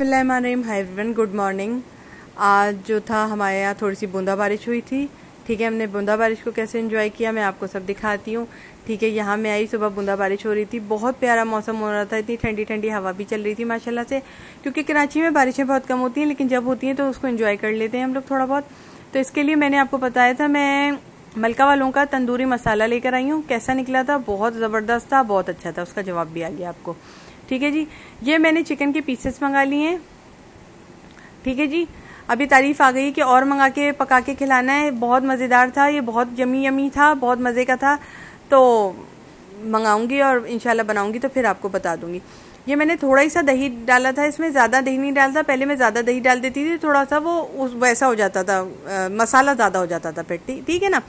बिस्मिल्लाहिर्रहमानिर्रहीम। Hi everyone, good morning. आज जो था हमारे यहाँ थोड़ी सी बूंदा बारिश हुई थी। ठीक है, हमने बूंदा बारिश को कैसे एंजॉय किया मैं आपको सब दिखाती हूँ। ठीक है, यहाँ मैं आई, सुबह बूंदा बारिश हो रही थी, बहुत प्यारा मौसम हो रहा था, इतनी ठंडी ठंडी हवा भी चल रही थी माशाल्लाह से। क्योंकि कराची में बारिशें बहुत कम होती हैं, लेकिन जब होती हैं तो उसको एंजॉय कर लेते हैं हम लोग थोड़ा बहुत। तो इसके लिए मैंने आपको बताया था, मैं मलका वालों का तंदूरी मसाला लेकर आई हूँ। कैसा निकला था? बहुत ज़बरदस्त था, बहुत अच्छा था, उसका जवाब भी आ गया आपको। ठीक है जी, ये मैंने चिकन के पीसेस मंगा लिए हैं। ठीक है जी, अभी तारीफ आ गई कि और मंगा के पका के खिलाना है। बहुत मज़ेदार था ये, बहुत यमी यमी था, बहुत मज़े का था। तो मंगाऊंगी और इंशाल्लाह बनाऊंगी तो फिर आपको बता दूंगी। ये मैंने थोड़ा ही सा दही डाला था, इसमें ज़्यादा दही नहीं डालता। पहले मैं ज़्यादा दही डाल देती थी, थोड़ा सा वो वैसा हो जाता था, मसाला ज़्यादा हो जाता था फिर। ठीक है ना।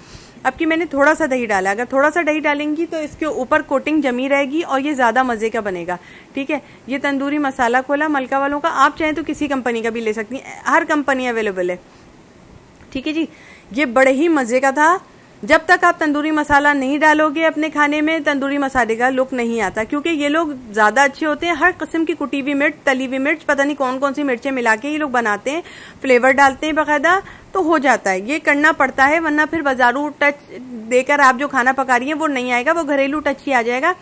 अब कि मैंने थोड़ा सा दही डाला, अगर थोड़ा सा दही डालेंगी तो इसके ऊपर कोटिंग जमी रहेगी और ये ज़्यादा मज़े का बनेगा। ठीक है, ये तंदूरी मसाला खोला मलका वालों का, आप चाहें तो किसी कंपनी का भी ले सकती हैं, हर कंपनी अवेलेबल है। ठीक है जी, ये बड़े ही मज़े का था। जब तक आप तंदूरी मसाला नहीं डालोगे अपने खाने में, तंदूरी मसाले का लुक नहीं आता। क्योंकि ये लोग ज़्यादा अच्छे होते हैं, हर किस्म की कुटी हुई मिर्च, तली हुई मिर्च, पता नहीं कौन कौन सी मिर्चें मिला के ये लोग बनाते हैं, फ्लेवर डालते हैं बाकायदा, तो हो जाता है। ये करना पड़ता है, वरना फिर बाजारू टच देकर आप जो खाना पका रही हैं वो नहीं आएगा, वो घरेलू टच ही आ जाएगा,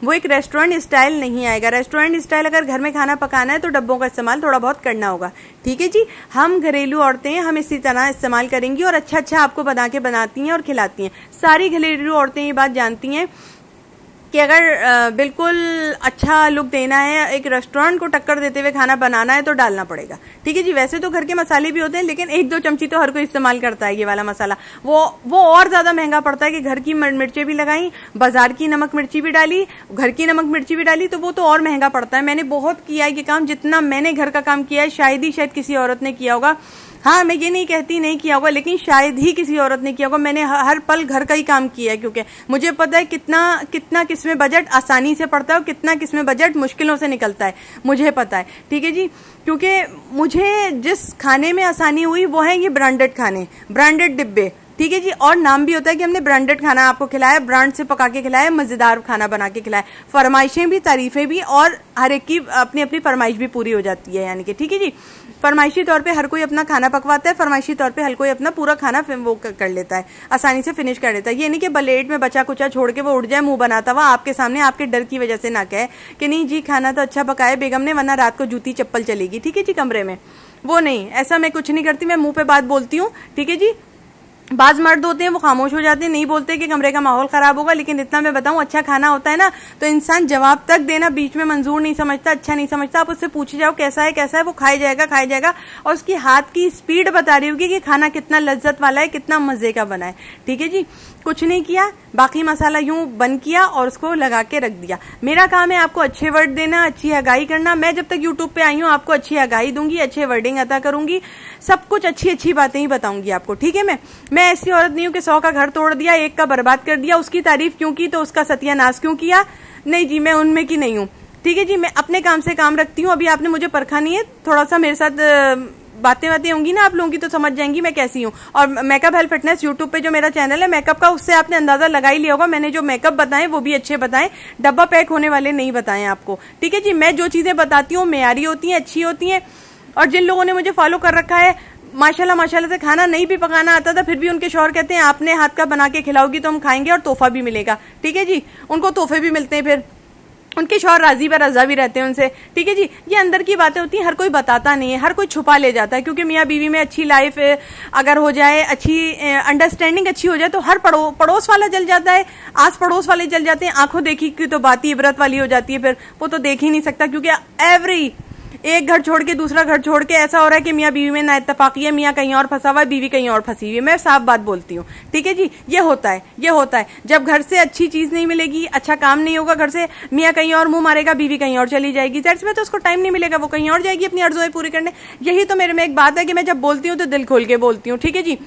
वो एक रेस्टोरेंट स्टाइल नहीं आएगा। रेस्टोरेंट स्टाइल अगर घर में खाना पकाना है तो डब्बों का इस्तेमाल थोड़ा बहुत करना होगा। ठीक है जी, हम घरेलू औरतें हैं, हम इसी तरह इस्तेमाल करेंगी और अच्छा अच्छा आपको बना के बनाती हैं और खिलाती हैं। सारी घरेलू औरतें ये बात जानती हैं कि अगर बिल्कुल अच्छा लुक देना है, एक रेस्टोरेंट को टक्कर देते हुए खाना बनाना है तो डालना पड़ेगा। ठीक है जी, वैसे तो घर के मसाले भी होते हैं, लेकिन एक दो चमची तो हर कोई इस्तेमाल करता है ये वाला मसाला। वो और ज्यादा महंगा पड़ता है कि घर की मिर्चें भी लगाई, बाजार की नमक मिर्ची भी डाली, घर की नमक मिर्ची भी डाली, तो वो तो और महंगा पड़ता है। मैंने बहुत किया है ये काम, जितना मैंने घर का काम किया है शायद किसी औरत ने किया होगा। हाँ, मैं ये नहीं कहती नहीं किया होगा, लेकिन शायद ही किसी औरत ने किया होगा। मैंने हर पल घर का ही काम किया है, क्योंकि मुझे पता है कितना किसमें बजट आसानी से पड़ता है और कितना किसमें बजट मुश्किलों से निकलता है, मुझे पता है। ठीक है जी, क्योंकि मुझे जिस खाने में आसानी हुई वो है ये ब्रांडेड खाने, ब्रांडेड डिब्बे। ठीक है जी, और नाम भी होता है कि हमने ब्रांडेड खाना आपको खिलाया, ब्रांड से पका के खिलाया, मजेदार खाना बना के खिलाया। फरमाइशें भी, तारीफें भी, और हर एक की अपनी अपनी फरमाइश भी पूरी हो जाती है, यानी कि ठीक है जी। फरमाइशी तौर पे हर कोई अपना खाना पकवाता है, फरमाइशी तौर पे हर कोई अपना पूरा खाना वो कर लेता है, आसानी से फिनिश कर लेता है। ये नहीं कि प्लेट में बचा कुचा छोड़ के वो उठ जाए मुंह बनाता हुआ आपके सामने, आपके डर की वजह से ना कहे कि नहीं जी खाना तो अच्छा पकाए बेगम ने, वरना रात को जूती चप्पल चलेगी। ठीक है जी, कमरे में वो नहीं, ऐसा मैं कुछ नहीं करती, मैं मुंह पे बात बोलती हूँ। ठीक है जी, बाज मर्द होते हैं वो खामोश हो जाते हैं, नहीं बोलते कि कमरे का माहौल खराब होगा, लेकिन इतना मैं बताऊं, अच्छा खाना होता है ना तो इंसान जवाब तक देना बीच में मंजूर नहीं समझता, अच्छा नहीं समझता। आप उससे पूछे जाओ कैसा है, वो खाया जाएगा, और उसकी हाथ की स्पीड बता रही होगी कि खाना कितना लज्जत वाला है, कितना मजे का बना है। ठीक है जी, कुछ नहीं किया, बाकी मसाला यूं बंद किया और उसको लगा के रख दिया। मेरा काम है आपको अच्छे वर्ड देना, अच्छी आगाही करना। मैं जब तक यूट्यूब पे आई हूँ आपको अच्छी आगाही दूंगी, अच्छे वर्डिंग अता करूंगी, सब कुछ अच्छी बातें ही बताऊंगी आपको। ठीक है, मैं ऐसी औरत नहीं हूं कि 100 का घर तोड़ दिया, एक का बर्बाद कर दिया, उसकी तारीफ क्यों की तो उसका सत्यानाश क्यों किया। नहीं जी, मैं उनमें की नहीं हूँ। ठीक है जी, मैं अपने काम से काम रखती हूँ। अभी आपने मुझे परखा नहीं है, थोड़ा सा मेरे साथ बातें होंगी ना आप लोगों की तो समझ जाएंगी मैं कैसी हूँ। और मेकअप हेल्थ फिटनेस यूट्यूब पे जो मेरा चैनल है मेकअप का, उससे आपने अंदाजा लगा ही लिया होगा। मैंने जो मेकअप बताए वो भी अच्छे बताएं, डब्बा पैक होने वाले नहीं बताएं आपको। ठीक है जी, मैं जो चीजें बताती हूँ मेयारी होती हैं, अच्छी होती हैं। और जिन लोगों ने मुझे फॉलो कर रखा है, माशाल्लाह से खाना नहीं भी पकाना आता था, फिर भी उनके शौहर कहते हैं आपने हाथ का बना के खिलाओगी तो हम खाएंगे और तोहफा भी मिलेगा। ठीक है जी, उनको तोहफे भी मिलते हैं, फिर उनके शौहर राजी व रजा भी रहते हैं उनसे। ठीक है जी, ये अंदर की बातें होती हैं, हर कोई बताता नहीं है, हर कोई छुपा ले जाता है। क्योंकि मियाँ बीवी में अच्छी लाइफ अगर हो जाए, अच्छी अंडरस्टैंडिंग अच्छी हो जाए तो हर पड़ोस वाला जल जाता है, आस पड़ोस वाले जल जाते हैं। आंखों देखी की तो बात ही इबरत वाली हो जाती है, फिर वो तो देख ही नहीं सकता। क्योंकि एक घर छोड़ के दूसरा घर छोड़ के ऐसा हो रहा है कि मियाँ बीवी में ना इत्तेफाकी है, मियाँ कहीं और फंसा हुआ है, बीवी कहीं और फंसी हुई है। मैं साफ बात बोलती हूँ। ठीक है जी, ये होता है जब घर से अच्छी चीज नहीं मिलेगी, अच्छा काम नहीं होगा घर से, मियाँ कहीं और मुंह मारेगा, बीवी कहीं और चली जाएगी, जैसे में तो उसको टाइम नहीं मिलेगा, वो कहीं और जाएगी अपनी अर्जुएं पूरी करने। यही तो मेरे में एक बात है कि मैं जब बोलती हूँ तो दिल खोल के बोलती हूँ। ठीक है जी,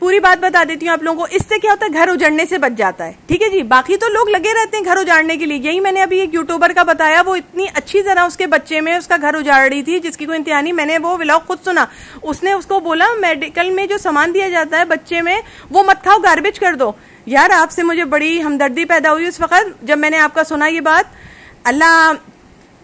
पूरी बात बता देती हूँ आप लोगों को। इससे क्या होता है, घर उजड़ने से बच जाता है। ठीक है जी, बाकी तो लोग लगे रहते हैं घर उजाड़ने के लिए। यही मैंने अभी एक यूट्यूबर का बताया, वो इतनी अच्छी तरह उसके बच्चे में उसका घर उजाड़ रही थी जिसकी कोई इंतहा नहीं। मैंने वो व्लॉग खुद सुना। उसने उसको बोला मेडिकल में जो सामान दिया जाता है बच्चे में वो मत खाओ, गार्बेज कर दो। यार आपसे मुझे बड़ी हमदर्दी पैदा हुई उस वक्त जब मैंने आपका सुना ये बात। अल्लाह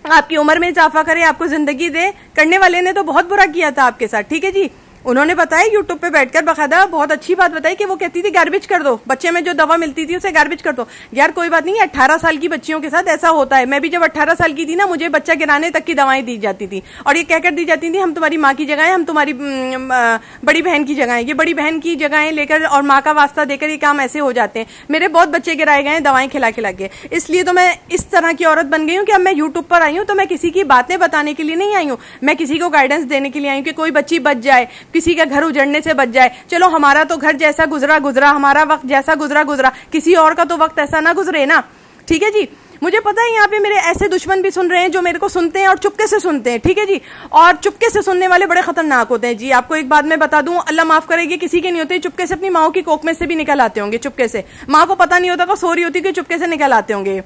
आपकी उम्र में इजाफा करे, आपको जिंदगी दे। करने वाले ने तो बहुत बुरा किया था आपके साथ, ठीक है जी। उन्होंने बताया यूट्यूब पे बैठकर बकायदा बहुत अच्छी बात बताई कि वो कहती थी गार्बेज कर दो, बच्चे में जो दवा मिलती थी उसे गार्बेज कर दो। यार कोई बात नहीं, 18 साल की बच्चियों के साथ ऐसा होता है। मैं भी जब 18 साल की थी ना, मुझे बच्चा गिराने तक की दवाएं दी जाती थी और ये कहकर दी जाती थी हम तुम्हारी माँ की जगह है, हम तुम्हारी बड़ी बहन की जगह है। ये बड़ी बहन की जगहें लेकर और माँ का वास्ता देकर ये काम ऐसे हो जाते हैं। मेरे बहुत बच्चे गिराए गए हैं दवाएं खिला खिला के। इसलिए तो मैं इस तरह की औरत बन गई हूँ कि अब मैं यूट्यूब पर आई हूँ तो मैं किसी की बातें बताने के लिए नहीं आई हूँ, मैं किसी को गाइडेंस देने के लिए आई हूँ कि कोई बच्ची बच जाए, किसी का घर उजड़ने से बच जाए। चलो हमारा तो घर जैसा गुजरा, हमारा वक्त जैसा गुजरा, किसी और का तो वक्त ऐसा ना गुजरे ना, ठीक है जी। मुझे पता है यहाँ पे मेरे ऐसे दुश्मन भी सुन रहे हैं जो मेरे को सुनते हैं और चुपके से सुनते हैं, ठीक है जी। और चुपके से सुनने वाले बड़े खतरनाक होते हैं जी। आपको एक बात मैं बता दूं, अल्लाह माफ करेगी, किसी के नहीं होते, चुपके से अपनी माओ की कोख में से भी निकल आते होंगे, चुपके से। माँ को पता नहीं होता, वो सो रही होती कि चुपके से निकल आते होंगे।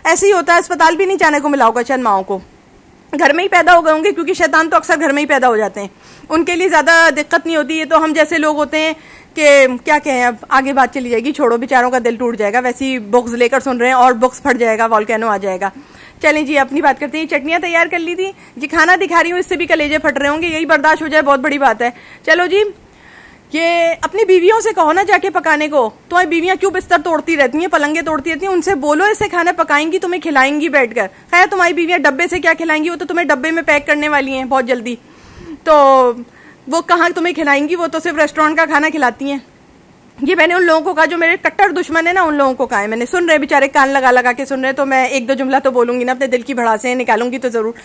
ऐसे ही होता है, अस्पताल भी नहीं जाने को मिला होगा शायद माओ को, घर में ही पैदा हो गए होंगे, क्योंकि शैतान तो अक्सर घर में ही पैदा हो जाते हैं, उनके लिए ज्यादा दिक्कत नहीं होती है। तो हम जैसे लोग होते हैं कि क्या कहें, अब आगे बात चली जाएगी, छोड़ो, बेचारों का दिल टूट जाएगा। वैसे ही बुक्स लेकर सुन रहे हैं और बुक्स फट जाएगा, वॉल्केनो आ जाएगा। चलें जी, अपनी बात करते हैं। चटनियां तैयार कर ली थी जी, खाना दिखा रही हूँ, इससे भी कलेजे फट रहे होंगे, यही बर्दाश्त हो जाए बहुत बड़ी बात है। चलो जी, ये अपनी बीवियों से कहो ना जाके पकाने को। तुम्हारी बीवियां क्यों बिस्तर तोड़ती रहती हैं, पलंगे तोड़ती रहती हैं, उनसे बोलो इसे खाना पकाएंगी, तुम्हें खिलाएंगी बैठकर। खैर तुम्हारी बीवियां डब्बे से क्या खिलाएंगी, वो तो तुम्हें डब्बे में पैक करने वाली हैं बहुत जल्दी, तो वो कहाँ तुम्हें खिलाएंगी, वो तो सिर्फ रेस्टोरेंट का खाना खिलाती हैं। ये मैंने उन लोगों को कहा जो मेरे कट्टर दुश्मन है ना, उन लोगों को कहा है मैंने। सुन रहे बेचारे, कान लगा लगा के सुन रहे, तो मैं एक दो जुमला तो बोलूंगी ना, अपने दिल की भड़ासें निकालूंगी तो जरूर,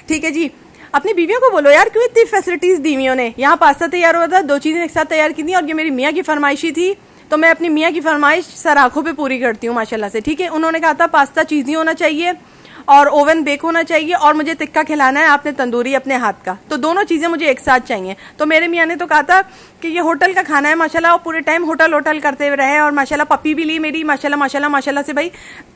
ठीक है जी। अपनी बीवियों को बोलो यार, क्यों इतनी फैसिलिटीज दी हुई ने। यहाँ पास्ता तैयार हुआ था, 2 चीजें एक साथ तैयार की थी और ये मेरी मियाँ की फरमाइशी थी, तो मैं अपनी मियाँ की फरमाइश सर आंखों पे पूरी करती हूँ माशाल्लाह से, ठीक है। उन्होंने कहा था पास्ता चीजी होना चाहिए और ओवन बेक होना चाहिए और मुझे तिक्का खिलाना है आपने तंदूरी अपने हाथ का, तो दोनों चीजें मुझे एक साथ चाहिए। तो मेरे मियाँ ने तो कहा था कि ये होटल का खाना है माशाल्लाह, और पूरे टाइम होटल होटल करते रहे और माशाल्लाह पप्पी भी ली मेरी, माशाल्लाह माशाल्लाह माशाल्लाह से। भाई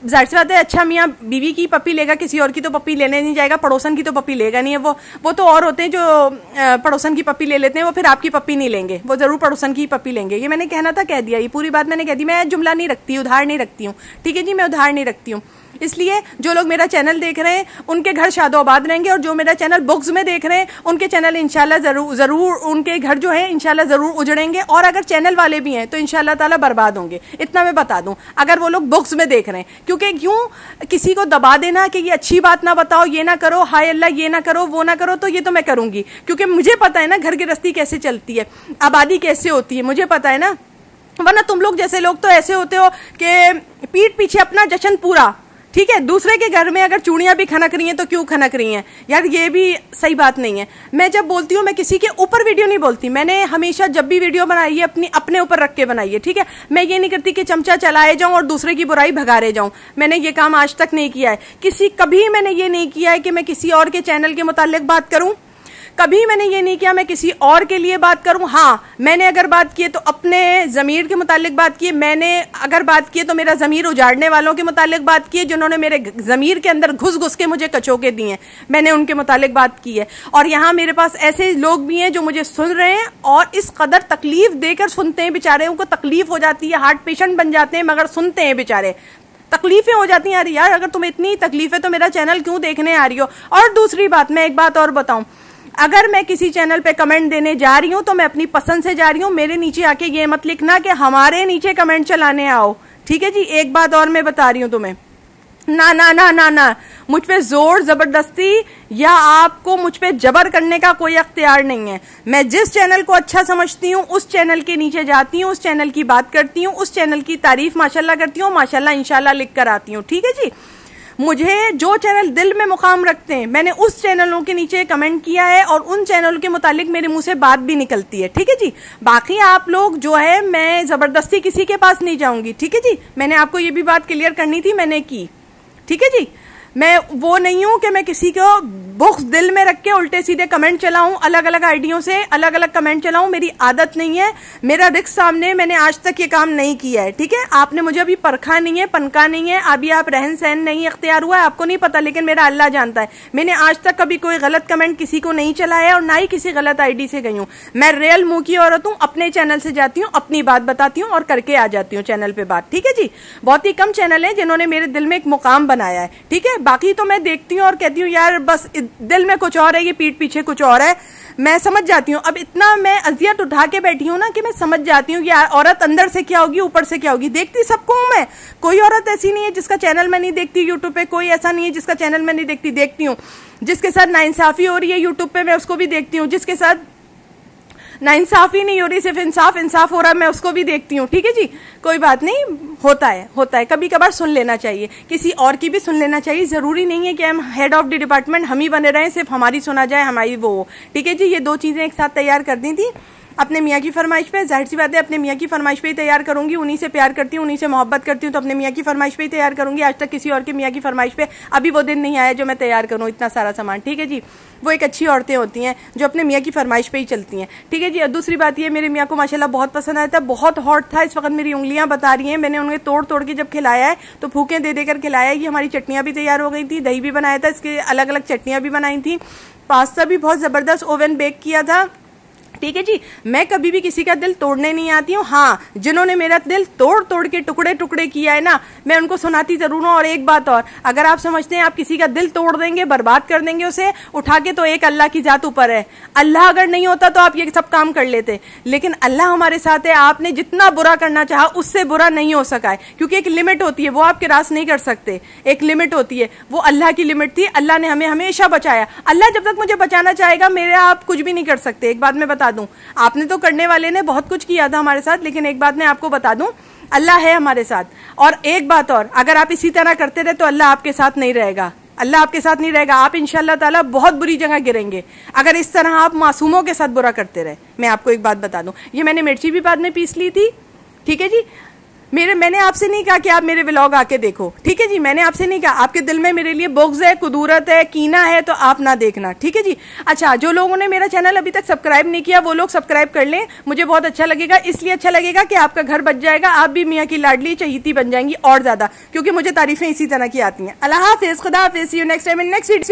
जाहिर सी बात है, अच्छा मियाँ बीवी की पप्पी लेगा, किसी और की तो पप्पी लेने नहीं जाएगा, पड़ोसन की तो पप्पी लेगा नहीं है। वो तो और होते हैं जो पड़ोसन की पप्पी ले लेते हैं, वो फिर आपकी पप्पी नहीं लेंगे, वो जरूर पड़ोसन की पप्पी लेंगे। ये मैंने कहना था, कह दिया, ये पूरी बात मैंने कह दी। मैं जुमला नहीं रखती, उधार नहीं रखती हूँ, ठीक है जी, मैं उधार नहीं रखती हूँ। इसलिए जो लोग मेरा चैनल देख रहे हैं उनके घर शादोआबाद रहेंगे, और जो मेरा चैनल बुक्स में देख रहे हैं उनके चैनल इंशाल्लाह जरूर उनके घर जो है इंशाल्लाह जरूर उजड़ेंगे, और अगर चैनल वाले भी हैं तो इंशाल्लाह ताला बर्बाद होंगे। इतना मैं बता दूं, अगर वो लोग बुक्स में देख रहे हैं। क्योंकि क्यों किसी को दबा देना कि ये अच्छी बात ना बताओ, ये ना करो, हाय अल्लाह ये ना करो, वो ना करो, तो ये तो मैं करूंगी, क्योंकि मुझे पता है ना घर गृहस्थी कैसे चलती है, आबादी कैसे होती है, मुझे पता है ना। वरना तुम लोग जैसे लोग तो ऐसे होते हो कि पीठ पीछे अपना जश्न पूरा, ठीक है, दूसरे के घर में अगर चूड़ियां भी खनक रही हैं तो क्यों खनक रही हैं यार, ये भी सही बात नहीं है। मैं जब बोलती हूँ मैं किसी के ऊपर वीडियो नहीं बोलती, मैंने हमेशा जब भी वीडियो बनाई है अपने ऊपर रख के बनाई है, ठीक है। मैं ये नहीं करती कि चमचा चलाए जाऊं और दूसरे की बुराई भगारे जाऊं, मैंने ये काम आज तक नहीं किया है। कभी मैंने ये नहीं किया है कि मैं किसी और के चैनल के मुताल्लिक बात करूं, कभी मैंने ये नहीं किया मैं किसी और के लिए बात करूं। हाँ, मैंने अगर बात की तो अपने ज़मीर के मुतालिक बात की, मैंने अगर बात की तो मेरा ज़मीर उजाड़ने वालों के मुतालिक बात की है, जिन्होंने मेरे ज़मीर के अंदर घुस घुस के मुझे कचोके दिए हैं, मैंने उनके मुतालिक बात की है। और यहाँ मेरे पास ऐसे लोग भी हैं जो मुझे सुन रहे हैं और इस कदर तकलीफ देकर सुनते हैं, बेचारे उनको तकलीफ हो जाती है, हार्ट पेशेंट बन जाते हैं, मगर सुनते हैं बेचारे, तकलीफें हो जाती हैं। अरे यार अगर तुम्हें इतनी तकलीफ है तो मेरा चैनल क्यों देखने आ रही हो। और दूसरी बात, मैं एक बात और बताऊं, अगर मैं किसी चैनल पे कमेंट देने जा रही हूं तो मैं अपनी पसंद से जा रही हूं, मेरे नीचे आके ये मत लिखना कि हमारे नीचे कमेंट चलाने आओ, ठीक है जी। एक बात और मैं बता रही हूं तुम्हें, ना ना ना ना ना, मुझ पे जोर जबरदस्ती या आपको मुझ पे जबर करने का कोई अख्तियार नहीं है। मैं जिस चैनल को अच्छा समझती हूँ उस चैनल के नीचे जाती हूँ, उस चैनल की बात करती हूँ, उस चैनल की तारीफ माशाल्लाह करती हूँ, माशाल्लाह इंशाल्लाह लिख कर आती हूँ, ठीक है जी। मुझे जो चैनल दिल में मुकाम रखते हैं मैंने उस चैनलों के नीचे कमेंट किया है और उन चैनलों के मुतालिक मेरे मुंह से बात भी निकलती है, ठीक है जी। बाकी आप लोग जो है, मैं जबरदस्ती किसी के पास नहीं जाऊंगी, ठीक है जी। मैंने आपको ये भी बात क्लियर करनी थी, मैंने की, ठीक है जी। मैं वो नहीं हूं कि मैं किसी को बुक्स दिल में रख के उल्टे सीधे कमेंट चलाऊं, अलग अलग आइडियों से अलग अलग कमेंट चलाऊं, मेरी आदत नहीं है। मेरा रिस्क सामने, मैंने आज तक ये काम नहीं किया है, ठीक है। आपने मुझे अभी परखा नहीं है, पनका नहीं है, अभी आप रहन सहन नहीं अख्तियार हुआ है, आपको नहीं पता, लेकिन मेरा अल्लाह जानता है। मैंने आज तक कभी कोई गलत कमेंट किसी को नहीं चलाया और ना ही किसी गलत आईडी से गई हूँ। मैं रियल मुंह की औरत हूँ, अपने चैनल से जाती हूँ, अपनी बात बताती हूँ और करके आ जाती हूँ चैनल पे बात, ठीक है जी। बहुत ही कम चैनल है जिन्होंने मेरे दिल में एक मुकाम बनाया है, ठीक है। बाकी तो मैं देखती हूँ और कहती हूँ यार बस दिल में कुछ और है, ये पीठ पीछे कुछ और है। मैं समझ जाती हूँ, अब इतना मैं अजियत उठा के बैठी हूँ ना कि मैं समझ जाती हूँ कि यार औरत अंदर से क्या होगी, ऊपर से क्या होगी। देखती सबको हूँ मैं, कोई औरत ऐसी नहीं है जिसका चैनल मैं नहीं देखती यूट्यूब पे, कोई ऐसा नहीं है जिसका चैनल मैं नहीं देखती। देखती हूँ जिसके साथ नाइंसाफी हो रही है यूट्यूब पे मैं उसको भी देखती हूँ, जिसके साथ नाइंसाफी नहीं हो रही, सिर्फ इंसाफ हो रहा है, मैं उसको भी देखती हूँ। ठीक है जी, कोई बात नहीं, होता है, कभी कभार सुन लेना चाहिए, किसी और की भी सुन लेना चाहिए। जरूरी नहीं है कि हम हेड ऑफ द डिपार्टमेंट हम ही बने रहें, सिर्फ हमारी सुना जाए, हमारी वो। ठीक है जी, ये दो चीजें एक साथ तैयार कर दी थी अपने मियाँ की फरमाइश पे। जाहिर सी बात है अपने मियाँ की फरमाइश पे ही तैयार करूंगी, उन्हीं से प्यार करती हूँ, उन्हीं से मोहब्बत करती हूँ, तो अपने मियाँ की फरमाइश पे ही तैयार करूंगी। आज तक किसी और के मियाँ की फरमाइश पे अभी वो दिन नहीं आया जो मैं तैयार करूँ इतना सारा सामान। ठीक है जी, वो एक अच्छी औरतें होती हैं जो अपने मियाँ की फरमाइश पे ही चलती हैं। ठीक है जी, और दूसरी बात ये, मेरे मियाँ को माशाल्लाह बहुत पसंद आया था, बहुत हॉट था। इस वक्त मेरी उंगलियां बता रही हैं, मैंने उन्हें तोड़ तोड़ के जब खिलाया है तो फूकें दे देकर खिलाया है। ये हमारी चटनियां भी तैयार हो गई थी, दही भी बनाया था, इसके अलग अलग चटनियां भी बनाई थी, पास्ता भी बहुत जबरदस्त ओवन बेक किया था। ठीक है जी, मैं कभी भी किसी का दिल तोड़ने नहीं आती हूँ। हाँ, जिन्होंने मेरा दिल तोड़ तोड़ के टुकड़े टुकड़े किया है ना, मैं उनको सुनाती जरूर हूँ। और एक बात और, अगर आप समझते हैं आप किसी का दिल तोड़ देंगे, बर्बाद कर देंगे उसे उठा के, तो एक अल्लाह की जात ऊपर है। अल्लाह अगर नहीं होता तो आप ये सब काम कर लेते, लेकिन अल्लाह हमारे साथ है। आपने जितना बुरा करना चाहा उससे बुरा नहीं हो सका है, क्योंकि एक लिमिट होती है, वो आप क्रॉस नहीं कर सकते। एक लिमिट होती है, वो अल्लाह की लिमिट थी। अल्लाह ने हमें हमेशा बचाया। अल्लाह जब तक मुझे बचाना चाहेगा, मेरे आप कुछ भी नहीं कर सकते। एक बात मैं बता दूं, आपने तो करने वाले ने बहुत कुछ किया था हमारे साथ, लेकिन एक बात मैं आपको बता दूं, अल्लाह है हमारे साथ। और एक बात और, अगर आप इसी तरह करते रहे तो अल्लाह आपके साथ नहीं रहेगा। अल्लाह आपके साथ नहीं रहेगा, आप इंशाअल्लाह ताला बहुत बुरी जगह गिरेंगे अगर इस तरह आप मासूमों के साथ बुरा करते रहे। मैं आपको एक बात बता दूं, ये मैंने मिर्ची भी बाद में पीस ली थी। ठीक है जी, मैंने आपसे नहीं कहा कि आप मेरे व्लॉग आके देखो। ठीक है जी, मैंने आपसे नहीं कहा, आपके दिल में मेरे लिए बुग़्ज़ है, कुदूरत है, कीना है, तो आप ना देखना। ठीक है जी। अच्छा, जो लोगों ने मेरा चैनल अभी तक सब्सक्राइब नहीं किया वो लोग सब्सक्राइब कर लें, मुझे बहुत अच्छा लगेगा। इसलिए अच्छा लगेगा कि आपका घर बच जाएगा, आप भी मियाँ की लाडली चहीती बन जाएंगी और ज्यादा, क्योंकि मुझे तारीफें इसी तरह की आती हैं। अल्लाह हाफिज़, खुदा हाफिज़, see you next time in next video.